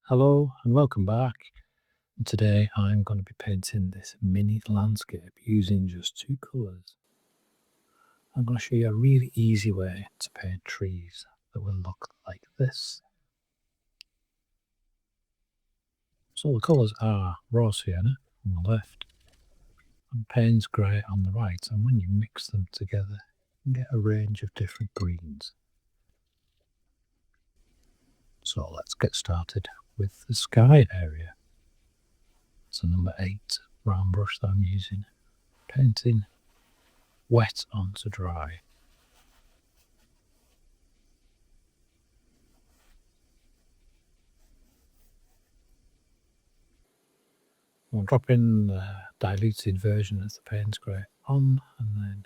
Hello and welcome back. Today I'm going to be painting this mini landscape using just two colours. I'm going to show you a really easy way to paint trees that will look like this. So the colours are raw sienna on the left and Payne's grey on the right, and when you mix them together you get a range of different greens. So let's get started with the sky area. It's a number 8 round brush that I'm using, painting wet onto dry. I'll drop in the diluted version of the Payne's grey on, and then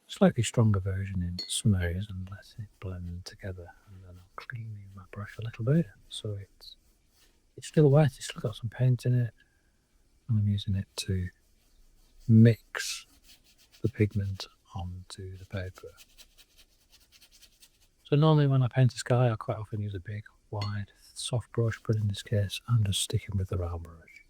slightly stronger version in some areas and let it blend together. And then I'll clean my brush a little bit so it's still wet, it's still got some paint in it, and I'm using it to mix the pigment onto the paper. So normally when I paint a sky I quite often use a big wide soft brush, but in this case I'm just sticking with the round brush.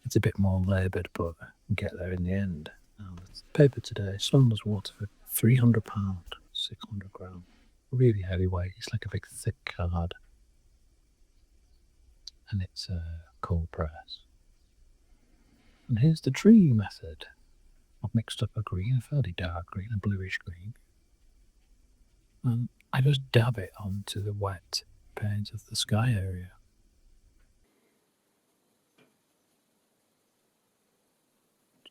It's a bit more laboured, but we'll get there in the end. Now, the paper today, Sunless Waterford, £300, 600 grams. Really heavyweight, it's like a big thick card. And it's a cold press. And here's the tree method. I've mixed up a green, a fairly dark green, a bluish green. And I just dab it onto the wet paint of the sky area.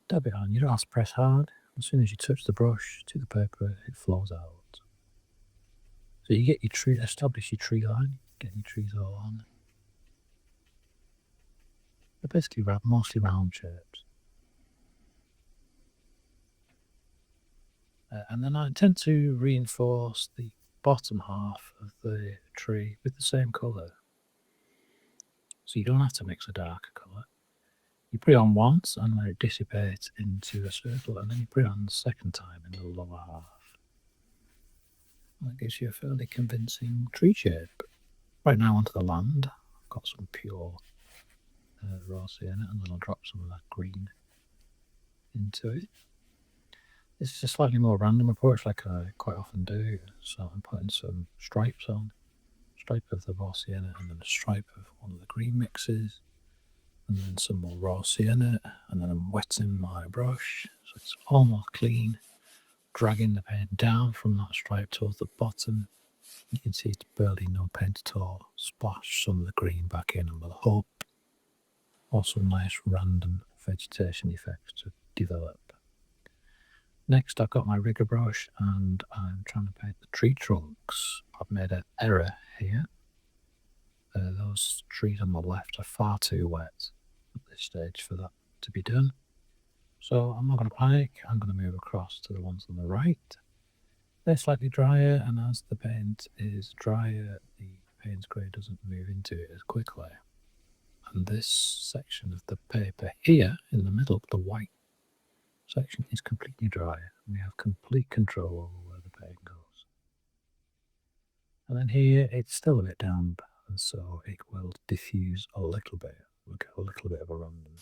Dab it on, you don't have to press hard. As soon as you touch the brush to the paper, it flows out. So you get your tree, establish your tree line, get your trees all on. They're basically mostly round shapes. And then I tend to reinforce the bottom half of the tree with the same colour. So you don't have to mix a darker colour. You put it on once and let it dissipate into a circle, and then you put it on the second time in the lower half. That gives you a fairly convincing tree shape. Right now onto the land, I've got some pure raw sienna, and then I'll drop some of that green into it. This is a slightly more random approach like I quite often do, so I'm putting some stripes on. Stripe of the raw sienna and then a stripe of one of the green mixes, and then some more raw sienna, and then I'm wetting my brush so it's almost clean, dragging the paint down from that stripe towards the bottom. You can see it's barely no paint at all. Splash some of the green back in, and with hope or some nice random vegetation effects to develop. Next I've got my rigger brush and I'm trying to paint the tree trunks. I've made an error here. Those trees on the left are far too wet at this stage for that to be done. So I'm not going to panic, I'm going to move across to the ones on the right. They're slightly drier, and as the paint is drier, the Payne's grey doesn't move into it as quickly. And this section of the paper here in the middle, the white section, is completely dry. We have complete control over where the paint goes. And then here it's still a bit damp, and so it will diffuse a little bit. We'll get a little bit of a random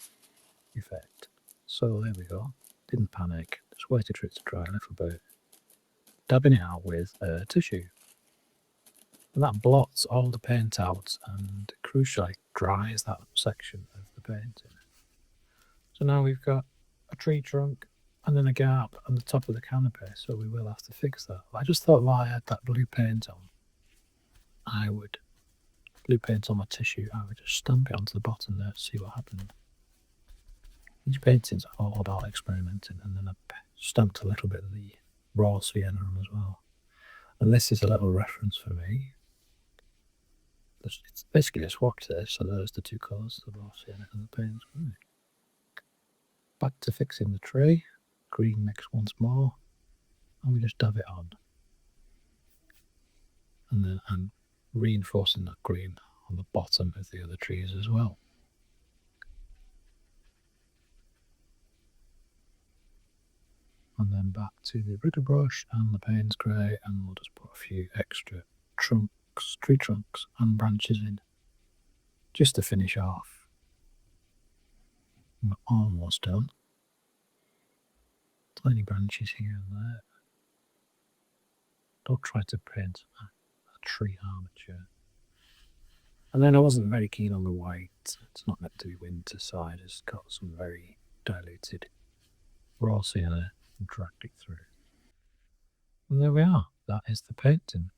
effect. So there we go. Didn't panic, just waited for it to dry a little bit. Dabbing it out with a tissue. And that blots all the paint out and crucially dries that section of the painting. So now we've got a tree trunk and then a gap on the top of the canopy, so we will have to fix that. I just thought while I had that blue paint on, blue paint on my tissue, I would just stamp it onto the bottom there to see what happened. Each painting's all about experimenting, and then I stamped a little bit of the raw sienna on as well. And this is a little reference for me. It's basically a swatch there, so there's the two colours, the raw sienna and the Payne's grey. Back to fixing the tree, green mix once more, and we just dab it on. And then I'm reinforcing that green on the bottom of the other trees as well. And then back to the rigger brush and the Payne's grey, and we'll just put a few extra trunk tree trunks and branches in, just to finish off. We're almost done. Tiny branches here and there. Don't try to paint a tree armature. And then I wasn't very keen on the white. It's not meant to be winter, so I just got some very diluted raw sienna and dragged it through. And there we are. That is the painting.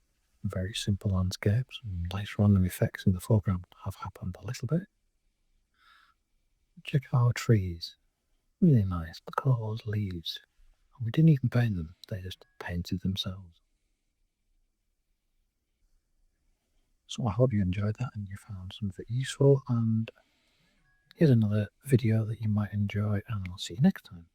Very simple landscapes and nice random effects in the foreground have happened a little bit. Check out our trees. Really nice. Look at all those leaves. And we didn't even paint them, they just painted themselves. So I hope you enjoyed that and you found some of it useful, and here's another video that you might enjoy, and I'll see you next time.